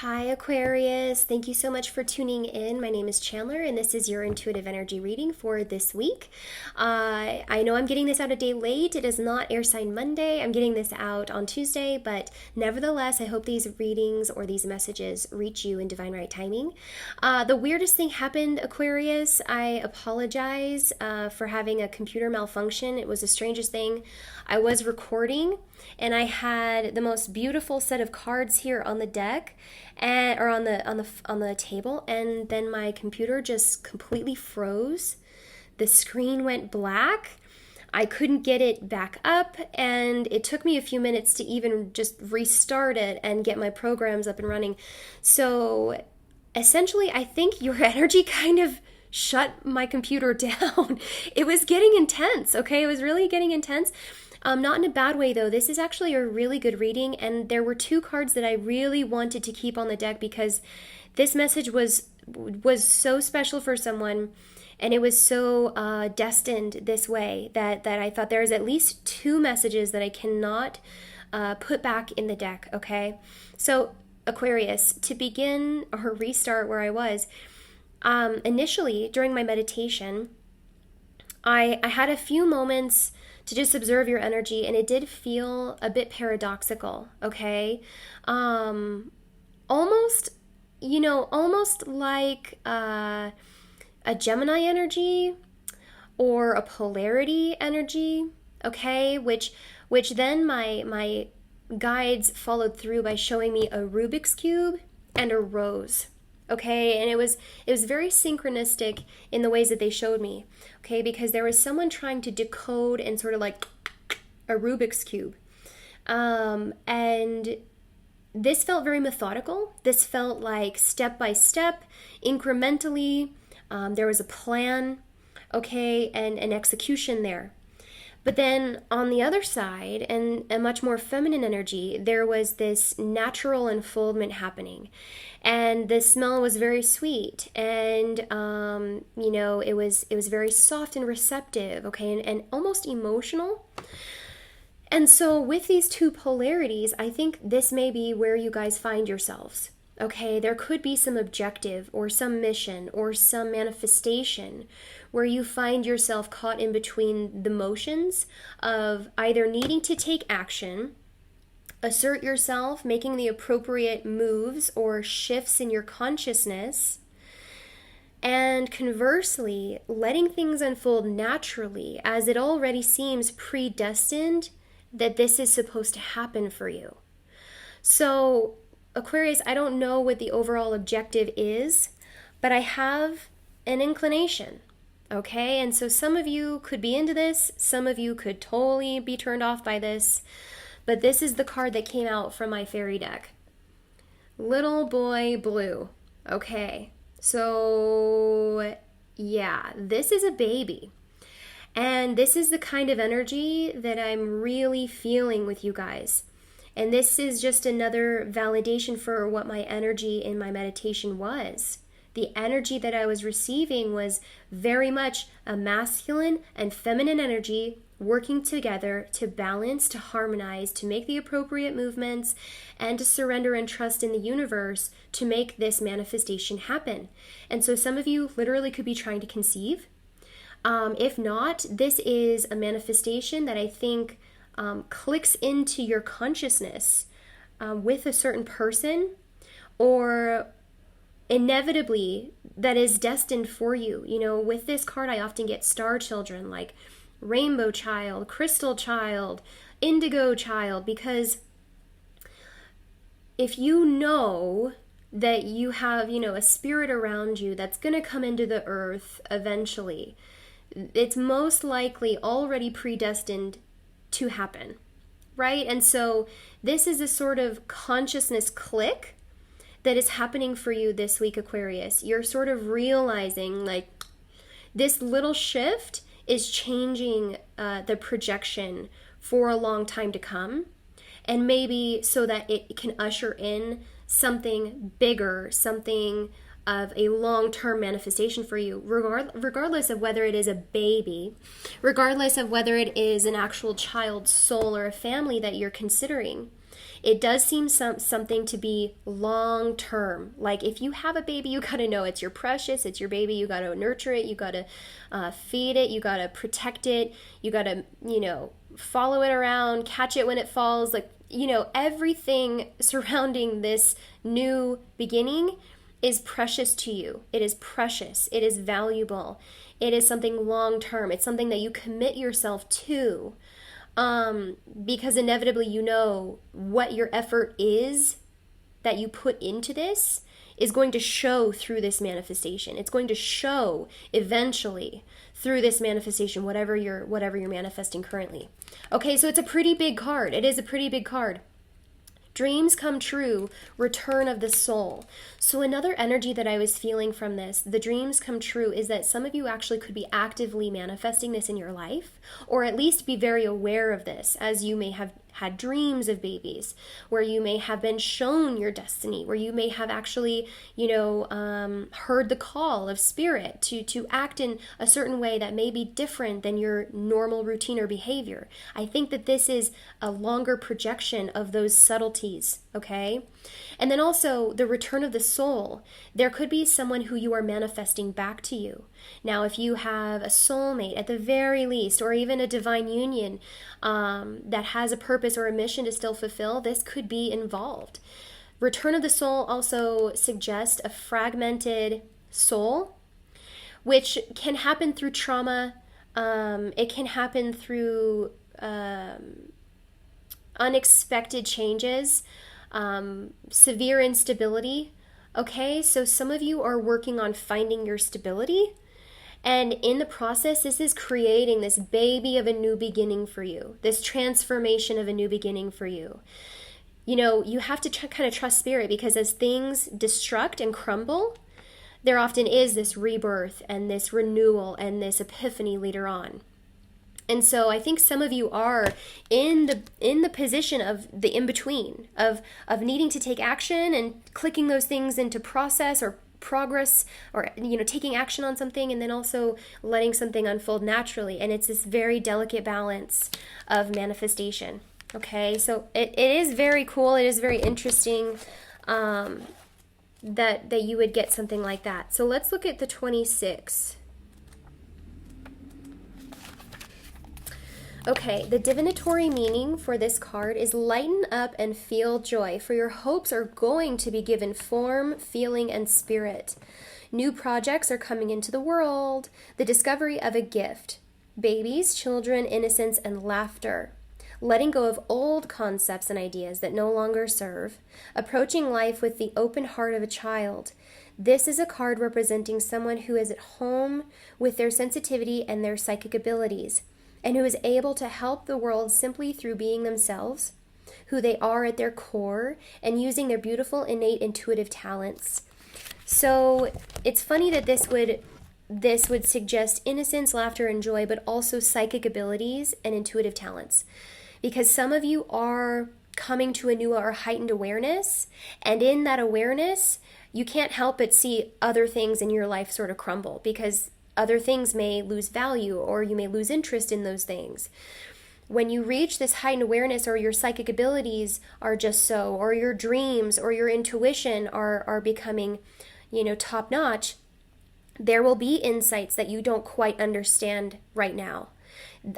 Hi, Aquarius. Thank you so much for tuning in. My name is Chandler, and this is your intuitive energy reading for this week. I know I'm getting this out a day late. It is not Air Sign Monday. I'm getting this out on Tuesday, but nevertheless, I hope these readings or these messages reach you in divine right timing. The weirdest thing happened, Aquarius. I apologize for having a computer malfunction. It was the strangest thing. I was recording, and I had the most beautiful set of cards here on the deck, or on the table, and then my computer just completely froze. The screen went black. I couldn't get it back up, and it took me a few minutes to even just restart it and get my programs up and running. So essentially, I think your energy kind of shut my computer down. It was getting intense, okay? It was really getting intense. Not in a bad way, though. This is actually a really good reading, and there were two cards that I really wanted to keep on the deck because this message was so special for someone, and it was so destined this way that I thought there's at least two messages that I cannot put back in the deck, okay? So, Aquarius, to begin or restart where I was, initially, during my meditation, I had a few moments to just observe your energy, and it did feel a bit paradoxical, okay? Almost, almost like a Gemini energy or a polarity energy, okay? Which then my guides followed through by showing me a Rubik's Cube and a rose. Okay, and it was very synchronistic in the ways that they showed me, okay, because there was someone trying to decode and sort of like a Rubik's Cube. And this felt very methodical. This felt like step by step, incrementally. There was a plan, okay, and an execution there. But then on the other side, and a much more feminine energy, there was this natural unfoldment happening. And the smell was very sweet, and it was very soft and receptive, okay, and almost emotional. And so with these two polarities, I think this may be where you guys find yourselves. Okay, there could be some objective or some mission or some manifestation where you find yourself caught in between the motions of either needing to take action, assert yourself, making the appropriate moves or shifts in your consciousness, and conversely, letting things unfold naturally as it already seems predestined that this is supposed to happen for you. So, Aquarius, I don't know what the overall objective is, but I have an inclination, okay? And so some of you could be into this, some of you could totally be turned off by this, but this is the card that came out from my fairy deck. Little Boy Blue, okay? So, yeah, this is a baby. And this is the kind of energy that I'm really feeling with you guys. And this is just another validation for what my energy in my meditation was. The energy that I was receiving was very much a masculine and feminine energy working together to balance, to harmonize, to make the appropriate movements, and to surrender and trust in the universe to make this manifestation happen. And so some of you literally could be trying to conceive. If not, this is a manifestation that I think clicks into your consciousness with a certain person, or inevitably that is destined for you. You know, with this card, I often get star children like rainbow child, crystal child, indigo child, because if you know that you have, a spirit around you that's going to come into the earth eventually, it's most likely already predestined to happen, right? And so this is a sort of consciousness click that is happening for you this week, Aquarius. You're sort of realizing like this little shift is changing the projection for a long time to come, and maybe so that it can usher in something bigger, something of a long-term manifestation for you, regardless of whether it is a baby, regardless of whether it is an actual child's soul or a family that you're considering. It does seem something to be long term. Like if you have a baby, you got to know it's your precious, it's your baby. You got to nurture it. You got to feed it. You got to protect it. You got to, follow it around, catch it when it falls. Like, everything surrounding this new beginning is precious to you. It is precious. It is valuable. It is something long term. It's something that you commit yourself to. Because inevitably what your effort is that you put into this is going to show through this manifestation. It's going to show eventually through this manifestation, whatever you're manifesting currently. Okay, so it's a pretty big card. It is a pretty big card. Dreams come true, return of the soul. So another energy that I was feeling from this, the dreams come true, is that some of you actually could be actively manifesting this in your life, or at least be very aware of this, as you may have had dreams of babies, where you may have been shown your destiny, where you may have actually, heard the call of spirit to act in a certain way that may be different than your normal routine or behavior. I think that this is a longer projection of those subtleties, okay? And then also the return of the soul. There could be someone who you are manifesting back to you. Now, if you have a soulmate at the very least, or even a divine union that has a purpose or a mission to still fulfill, this could be involved. Return of the soul also suggests a fragmented soul, which can happen through trauma. It can happen through unexpected changes, severe instability. Okay, so some of you are working on finding your stability. And in the process, this is creating this baby of a new beginning for you, this transformation of a new beginning for you. You have to kind of trust spirit, because as things destruct and crumble, there often is this rebirth and this renewal and this epiphany later on. And so I think some of you are in the position of the in-between, of needing to take action and clicking those things into process or progress, or taking action on something, and then also letting something unfold naturally. And it's this very delicate balance of manifestation. Okay, so it is very cool. It is very interesting that you would get something like that. So let's look at the 26. Okay, the divinatory meaning for this card is lighten up and feel joy, for your hopes are going to be given form, feeling, and spirit. New projects are coming into the world. The discovery of a gift. Babies, children, innocence, and laughter. Letting go of old concepts and ideas that no longer serve. Approaching life with the open heart of a child. This is a card representing someone who is at home with their sensitivity and their psychic abilities, and who is able to help the world simply through being themselves, who they are at their core, and using their beautiful, innate, intuitive talents. So it's funny that this would suggest innocence, laughter, and joy, but also psychic abilities and intuitive talents. Because some of you are coming to a new or heightened awareness, and in that awareness, you can't help but see other things in your life sort of crumble, because other things may lose value, or you may lose interest in those things. When you reach this heightened awareness, or your psychic abilities are just so, or your dreams or your intuition are becoming, top notch, there will be insights that you don't quite understand right now.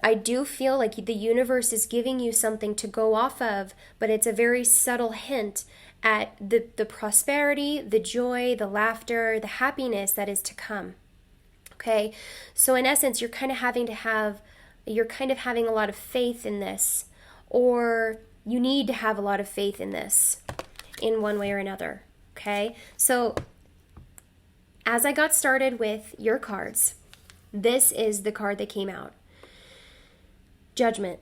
I do feel like the universe is giving you something to go off of, but it's a very subtle hint at the prosperity, the joy, the laughter, the happiness that is to come. Okay, so in essence, you're kind of having a lot of faith in this, or you need to have a lot of faith in this in one way or another. Okay, so as I got started with your cards, this is the card that came out. Judgment.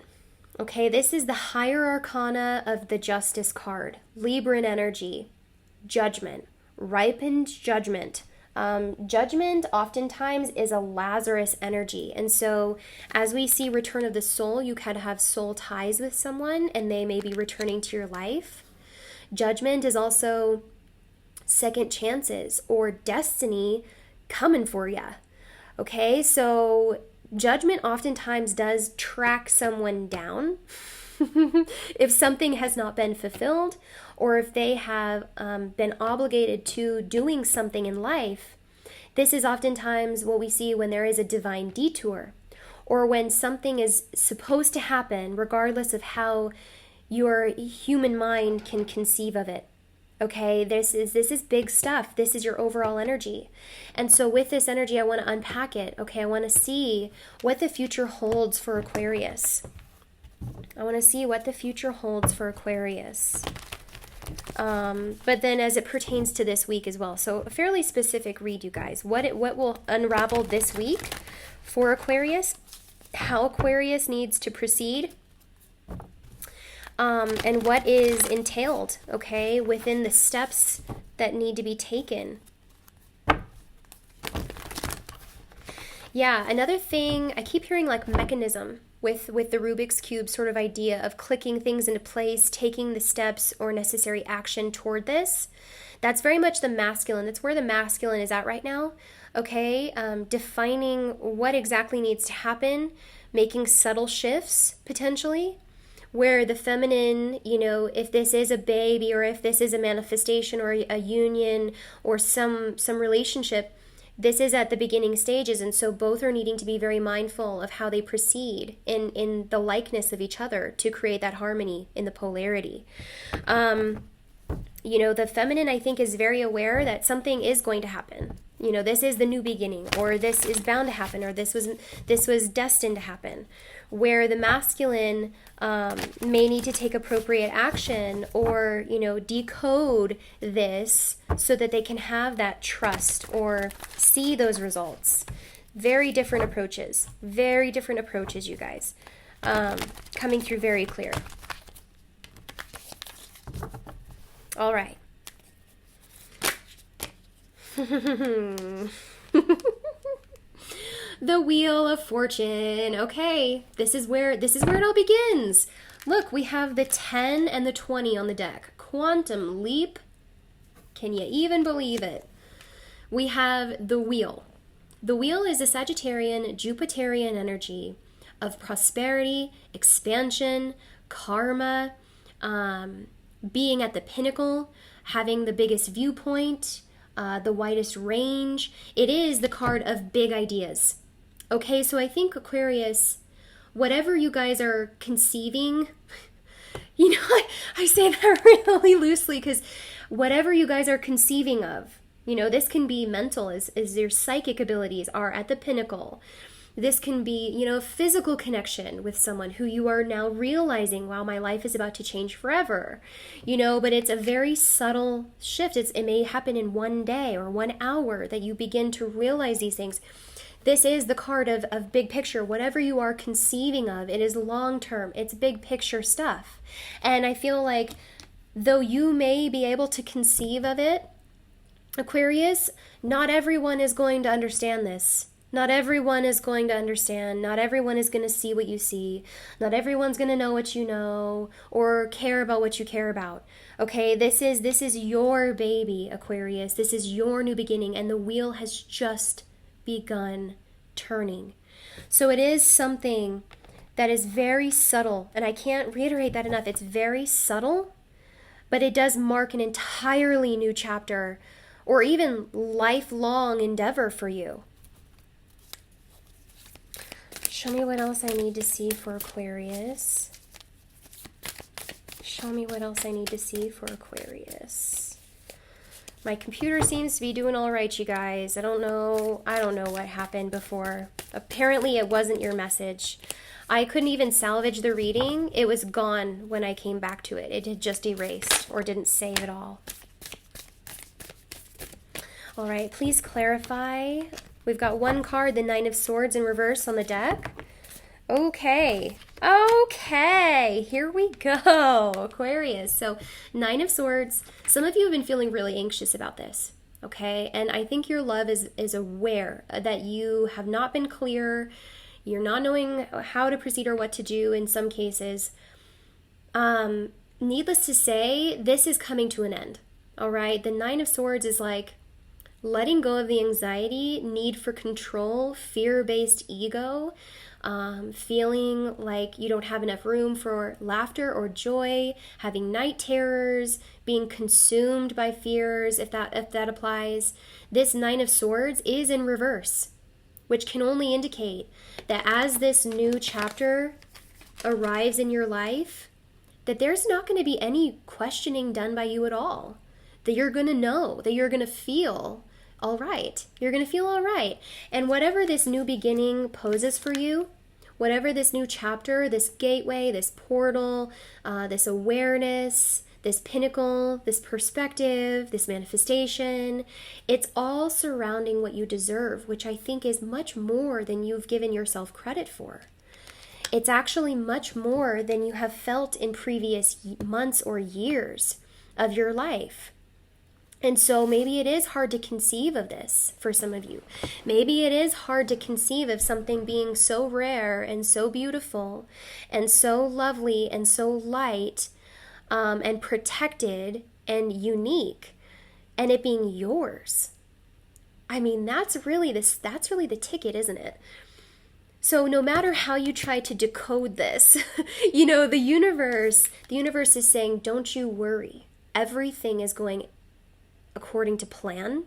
Okay, this is the higher arcana of the Justice card. Libran energy. Judgment. Ripened judgment. Judgment oftentimes is a Lazarus energy. And so as we see return of the soul, you could have soul ties with someone and they may be returning to your life. Judgment is also second chances or destiny coming for you. Okay, so judgment oftentimes does track someone down. if something has not been fulfilled, or if they have been obligated to doing something in life, this is oftentimes what we see when there is a divine detour, or when something is supposed to happen, regardless of how your human mind can conceive of it. Okay, this is big stuff. This is your overall energy. And so with this energy, I want to unpack it. Okay, I want to see what the future holds for Aquarius. I want to see what the future holds for Aquarius. But then as it pertains to this week as well. So a fairly specific read, you guys. What will unravel this week for Aquarius, how Aquarius needs to proceed, and what is entailed, okay, within the steps that need to be taken. Yeah, another thing, I keep hearing like mechanism with the Rubik's Cube sort of idea of clicking things into place, taking the steps or necessary action toward this. That's very much the masculine. That's where the masculine is at right now, okay? Defining what exactly needs to happen, making subtle shifts, potentially, where the feminine, you know, if this is a baby or if this is a manifestation or a union or some relationship, this is at the beginning stages, and so both are needing to be very mindful of how they proceed in the likeness of each other to create that harmony in the polarity. You know, the feminine, I think, is very aware that something is going to happen. You know, this is the new beginning, or this is bound to happen, or this was destined to happen. Where the masculine may need to take appropriate action, or, you know, decode this so that they can have that trust or see those results. Very different approaches, you guys, coming through very clear. All right. The Wheel of Fortune. Okay, this is where it all begins. Look, we have the 10 and the 20 on the deck. Quantum leap. Can you even believe it? We have the Wheel. The Wheel is a Sagittarian, Jupiterian energy of prosperity, expansion, karma, being at the pinnacle, having the biggest viewpoint, the widest range. It is the card of big ideas. Okay, so I think Aquarius, whatever you guys are conceiving, you know, I say that really loosely because whatever you guys are conceiving of, you know, this can be mental, as your psychic abilities are at the pinnacle. This can be, you know, physical connection with someone who you are now realizing, wow, my life is about to change forever, you know, but it's a very subtle shift. It may happen in one day or 1 hour that you begin to realize these things. This is the card of big picture. Whatever you are conceiving of, it is long term. It's big picture stuff. And I feel like though you may be able to conceive of it, Aquarius, not everyone is going to understand this. Not everyone is going to understand. Not everyone is going to see what you see. Not everyone's going to know what you know or care about what you care about. Okay, this is your baby, Aquarius. This is your new beginning, and the wheel has just begun turning. So it is something that is very subtle, and I can't reiterate that enough. It's very subtle, but it does mark an entirely new chapter or even lifelong endeavor for you. Show me what else I need to see for Aquarius. Show me what else I need to see for Aquarius. My computer seems to be doing all right, you guys. I don't know what happened before. Apparently it wasn't your message. I couldn't even salvage the reading. It was gone when I came back to it. It had just erased or didn't save at all. All right, please clarify. We've got one card, the Nine of Swords in reverse on the deck. Okay, here we go, Aquarius. So, Nine of Swords. Some of you have been feeling really anxious about this, okay? And I think your love is aware that you have not been clear. You're not knowing how to proceed or what to do in some cases. Needless to say, this is coming to an end, all right? The Nine of Swords is like letting go of the anxiety, need for control, fear-based ego, feeling like you don't have enough room for laughter or joy, having night terrors, being consumed by fears, if that applies. This Nine of Swords is in reverse, which can only indicate that as this new chapter arrives in your life, that there's not going to be any questioning done by you at all. That you're going to know, that you're going to feel all right. You're going to feel all right. And whatever this new beginning poses for you, whatever this new chapter, this gateway, this portal, this awareness, this pinnacle, this perspective, this manifestation, it's all surrounding what you deserve, which I think is much more than you've given yourself credit for. It's actually much more than you have felt in previous months or years of your life. And so maybe it is hard to conceive of this for some of you. Maybe it is hard to conceive of something being so rare and so beautiful and so lovely and so light and protected and unique, and it being yours. I mean, that's really the ticket, isn't it? So no matter how you try to decode this, the universe is saying, don't you worry. Everything is going according to plan.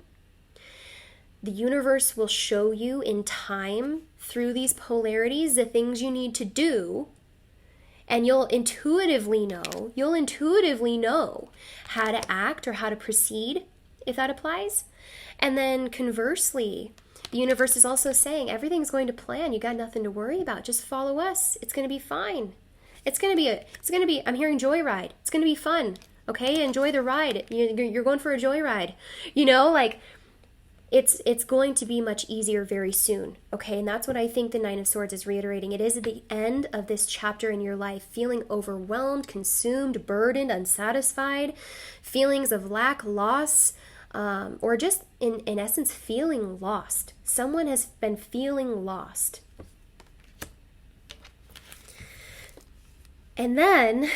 The universe will show you in time through these polarities the things you need to do, and you'll intuitively know how to act or how to proceed, if that applies. And then conversely, the universe is also saying everything's going to plan. You got nothing to worry about. Just follow us. It's going to be fine. It's going to be, I'm hearing joyride. It's going to be fun. Okay, enjoy the ride. You're going for a joyride. It's going to be much easier very soon. Okay, and that's what I think the Nine of Swords is reiterating. It is at the end of this chapter in your life, feeling overwhelmed, consumed, burdened, unsatisfied, feelings of lack, loss, or just in essence feeling lost. Someone has been feeling lost. And then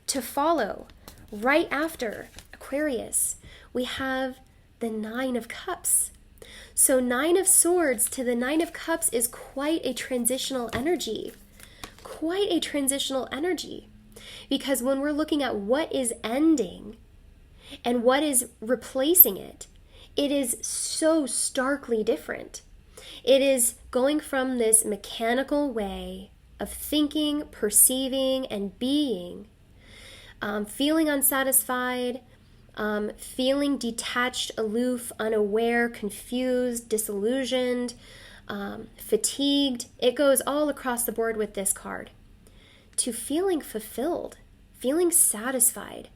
to follow, right after Aquarius, we have the Nine of Cups. So Nine of Swords to the Nine of Cups is quite a transitional energy. Quite a transitional energy. Because when we're looking at what is ending and what is replacing it, it is so starkly different. It is going from this mechanical way of thinking, perceiving, and being, feeling unsatisfied, feeling detached, aloof, unaware, confused, disillusioned, fatigued. It goes all across the board with this card. To feeling fulfilled, feeling satisfied,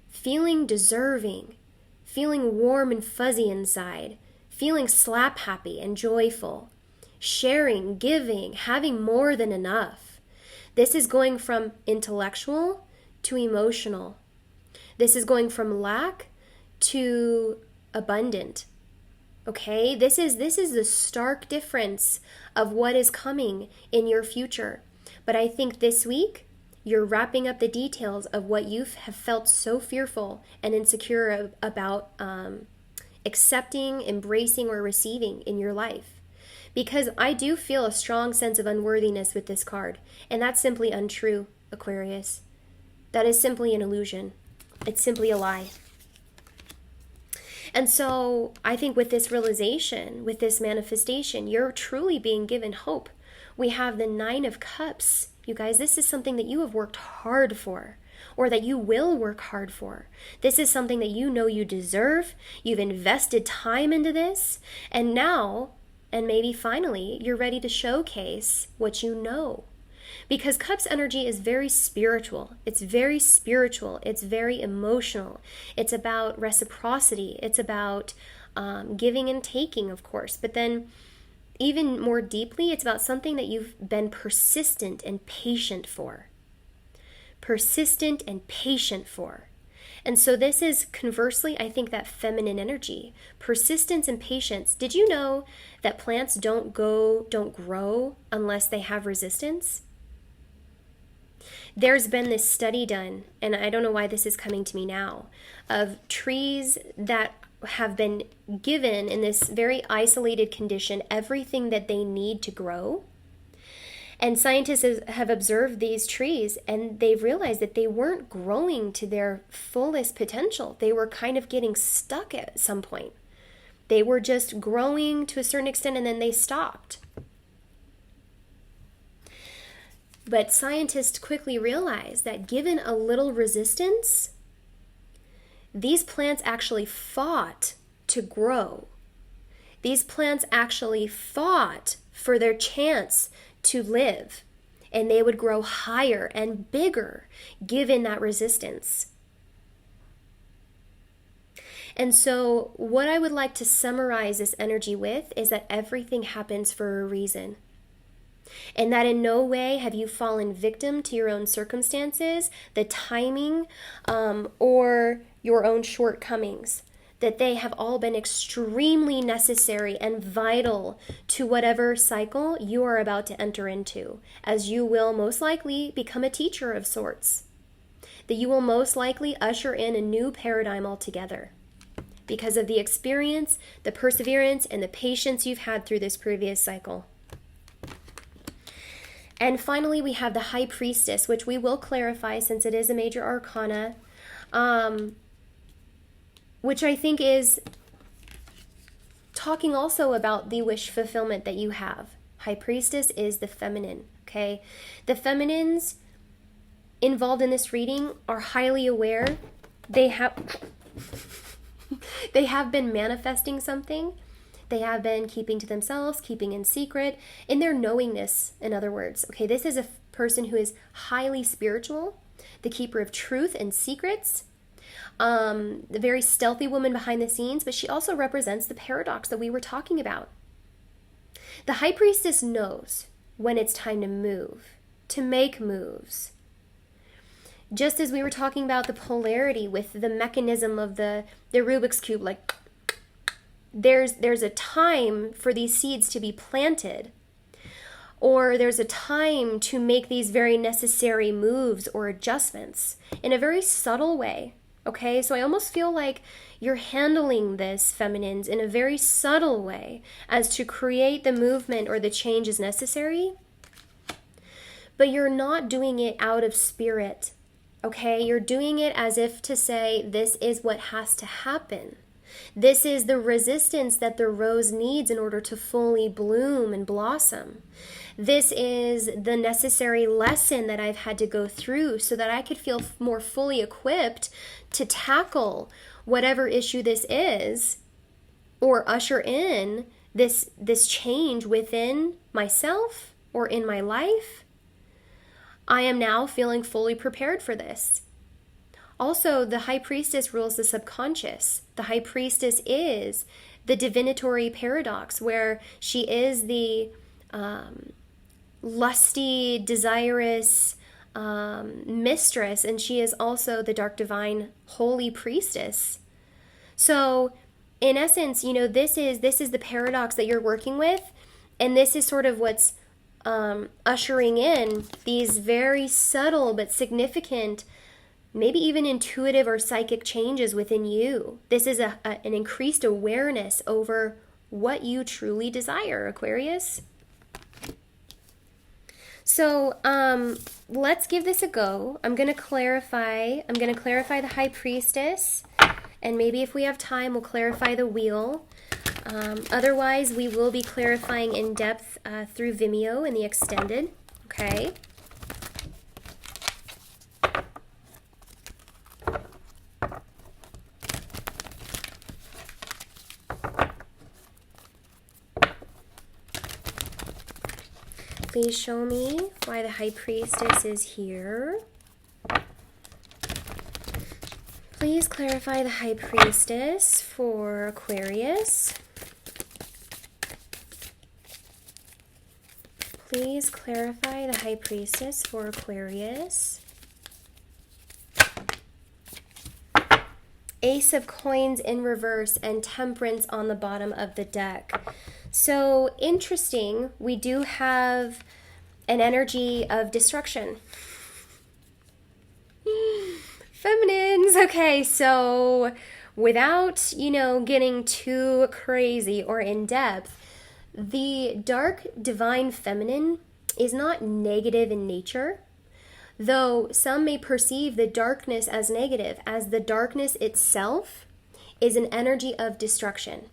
feeling deserving, feeling warm and fuzzy inside, feeling slap happy and joyful, sharing, giving, having more than enough. This is going from intellectual to emotional. This is going from lack to abundant. Okay? This is the stark difference of what is coming in your future. But I think this week, you're wrapping up the details of what you have felt so fearful and insecure about accepting, embracing, or receiving in your life. Because I do feel a strong sense of unworthiness with this card. And that's simply untrue, Aquarius. That is simply an illusion. It's simply a lie. And so I think with this realization, with this manifestation, you're truly being given hope. We have the Nine of Cups. You guys, this is something that you have worked hard for, or that you will work hard for. This is something that you know you deserve. You've invested time into this. And now, and maybe finally, you're ready to showcase what you know. Because Cups energy is very spiritual. It's very spiritual. It's very emotional. It's about reciprocity. It's about giving and taking, of course. But then even more deeply, it's about something that you've been persistent and patient for. Persistent and patient for. And so this is conversely, I think, that feminine energy. Persistence and patience. Did you know that plants don't grow unless they have resistance? There's been this study done, and I don't know why this is coming to me now, of trees that have been given in this very isolated condition everything that they need to grow. And scientists have observed these trees, and they've realized that they weren't growing to their fullest potential. They were kind of getting stuck at some point. They were just growing to a certain extent, and then they stopped. But scientists quickly realized that given a little resistance, these plants actually fought to grow. These plants actually fought for their chance to live, and they would grow higher and bigger given that resistance. And so what I would like to summarize this energy with is that everything happens for a reason. And that in no way have you fallen victim to your own circumstances, the timing, or your own shortcomings. That they have all been extremely necessary and vital to whatever cycle you are about to enter into, as you will most likely become a teacher of sorts. That you will most likely usher in a new paradigm altogether because of the experience, the perseverance, and the patience you've had through this previous cycle. And finally, we have the High Priestess, which we will clarify since it is a major arcana, which I think is talking also about the wish fulfillment that you have. High Priestess is the feminine, okay? The feminines involved in this reading are highly aware. They have been manifesting something. They have been keeping to themselves, keeping in secret, in their knowingness, in other words. Okay, this is a person who is highly spiritual, the keeper of truth and secrets, the very stealthy woman behind the scenes, but she also represents the paradox that we were talking about. The High Priestess knows when it's time to move, to make moves. Just as we were talking about the polarity with the mechanism of the RUBIX cube, like there's a time for these seeds to be planted, or there's a time to make these very necessary moves or adjustments in a very subtle way. Okay, so I almost feel like you're handling this, feminines, in a very subtle way as to create the movement or the change as necessary, but you're not doing it out of spirit. Okay, you're doing it as if to say, this is what has to happen. This is the resistance that the rose needs in order to fully bloom and blossom. This is the necessary lesson that I've had to go through so that I could feel more fully equipped to tackle whatever issue this is, or usher in this change within myself or in my life. I am now feeling fully prepared for this. Also, the High Priestess rules the subconscious. The High Priestess is the divinatory paradox, where she is the lusty, desirous mistress, and she is also the dark divine holy priestess. So, in essence, this is the paradox that you're working with, and this is sort of what's ushering in these very subtle but significant, maybe even intuitive or psychic changes within you. This is an increased awareness over what you truly desire, Aquarius. So let's give this a go. I'm going to clarify the High Priestess, and maybe if we have time, we'll clarify the wheel. Otherwise, we will be clarifying in depth through Vimeo in the extended. Okay. Please show me why the High Priestess is here. Please clarify the High Priestess for Aquarius. Please clarify the High Priestess for Aquarius. Ace of Coins in reverse and Temperance on the bottom of the deck. So interesting, we do have an energy of destruction. Feminines, okay, so without, getting too crazy or in depth, the dark divine feminine is not negative in nature, though some may perceive the darkness as negative, as the darkness itself is an energy of destruction.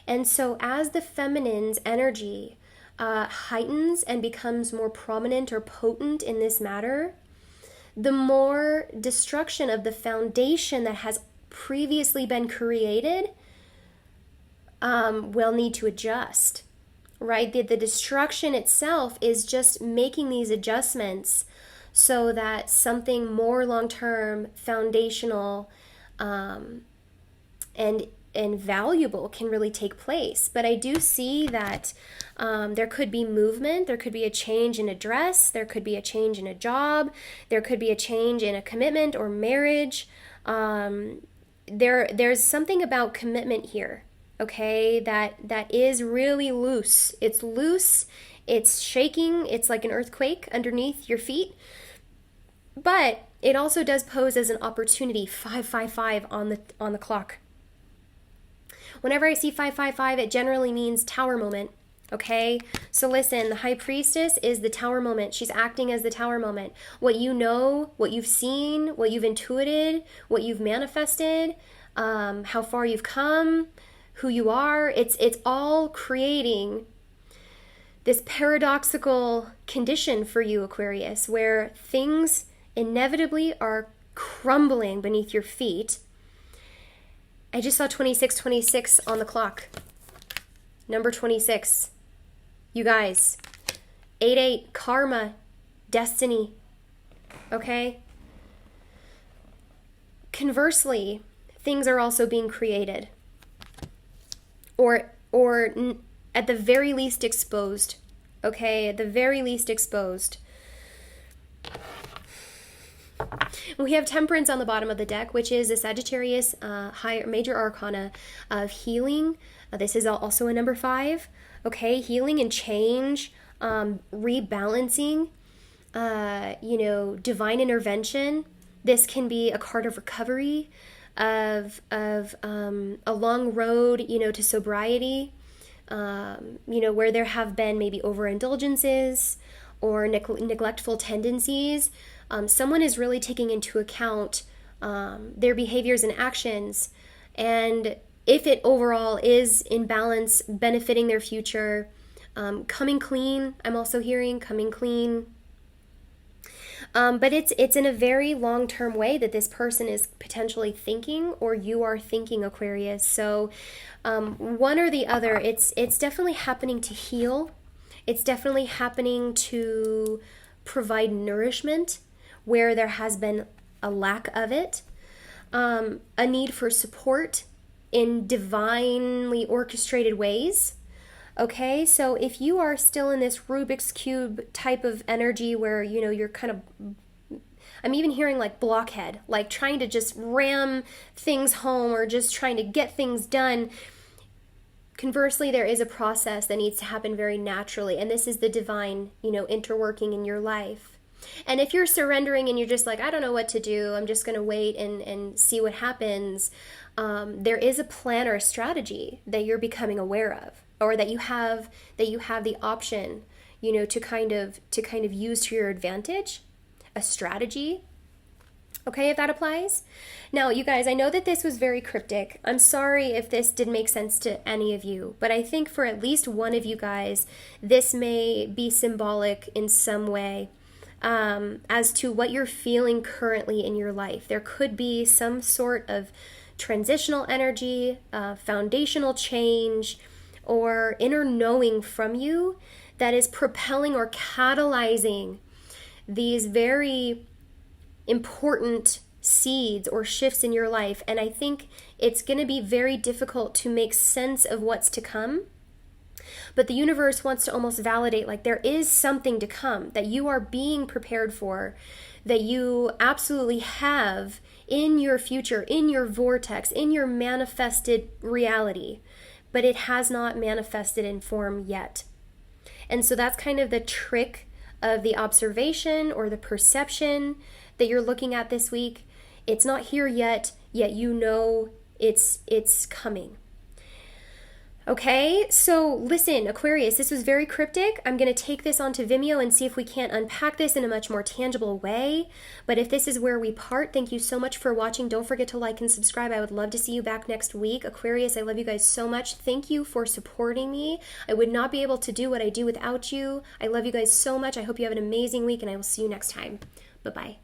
And so as the feminine's energy heightens and becomes more prominent or potent in this matter, the more destruction of the foundation that has previously been created will need to adjust, right? The destruction itself is just making these adjustments so that something more long-term, foundational, and valuable can really take place. But I do see that there could be movement, there could be a change in a dress, there could be a change in a job, there could be a change in a commitment or marriage. There's something about commitment here, okay, that is really loose. It's loose, it's shaking, it's like an earthquake underneath your feet. But it also does pose as an opportunity, 555 on the clock. Whenever I see 555, it generally means tower moment, okay? So listen, the High Priestess is the tower moment. She's acting as the tower moment. What you know, what you've seen, what you've intuited, what you've manifested, how far you've come, who you are, it's all creating this paradoxical condition for you, Aquarius, where things inevitably are crumbling beneath your feet. I just saw 2626 on the clock. Number 26. You guys. 88, karma, destiny. Okay? Conversely, things are also being created. Or at the very least exposed. Okay? At the very least exposed. We have Temperance on the bottom of the deck, which is a Sagittarius major arcana of healing. This is also a number 5. Okay, healing and change, rebalancing, divine intervention. This can be a card of recovery, of a long road, to sobriety, where there have been maybe overindulgences or neglectful tendencies. Someone is really taking into account their behaviors and actions, and if it overall is in balance, benefiting their future, coming clean. I'm also hearing coming clean. But it's in a very long-term way that this person is potentially thinking, or you are thinking, Aquarius. So one or the other, it's definitely happening to heal. It's definitely happening to provide nourishment where there has been a lack of it, a need for support in divinely orchestrated ways. Okay, so if you are still in this Rubik's Cube type of energy where, you're kind of, I'm even hearing like blockhead, like trying to just ram things home or just trying to get things done. Conversely, there is a process that needs to happen very naturally, and this is the divine, interworking in your life. And if you're surrendering and you're just like, I don't know what to do, I'm just going to wait and see what happens, there is a plan or a strategy that you're becoming aware of, or that you have the option, to kind of use to your advantage, a strategy. Okay, if that applies. Now, you guys, I know that this was very cryptic. I'm sorry if this didn't make sense to any of you, but I think for at least one of you guys, this may be symbolic in some way. As to what you're feeling currently in your life. There could be some sort of transitional energy, foundational change, or inner knowing from you that is propelling or catalyzing these very important seeds or shifts in your life. And I think it's going to be very difficult to make sense of what's to come. But the universe wants to almost validate, like, there is something to come that you are being prepared for, that you absolutely have in your future, in your vortex, in your manifested reality, but it has not manifested in form yet. And so that's kind of the trick of the observation or the perception that you're looking at this week. It's not here yet, yet it's coming. Okay, so listen, Aquarius, this was very cryptic. I'm going to take this onto Vimeo and see if we can't unpack this in a much more tangible way. But if this is where we part, thank you so much for watching. Don't forget to like and subscribe. I would love to see you back next week. Aquarius, I love you guys so much. Thank you for supporting me. I would not be able to do what I do without you. I love you guys so much. I hope you have an amazing week, and I will see you next time. Bye-bye.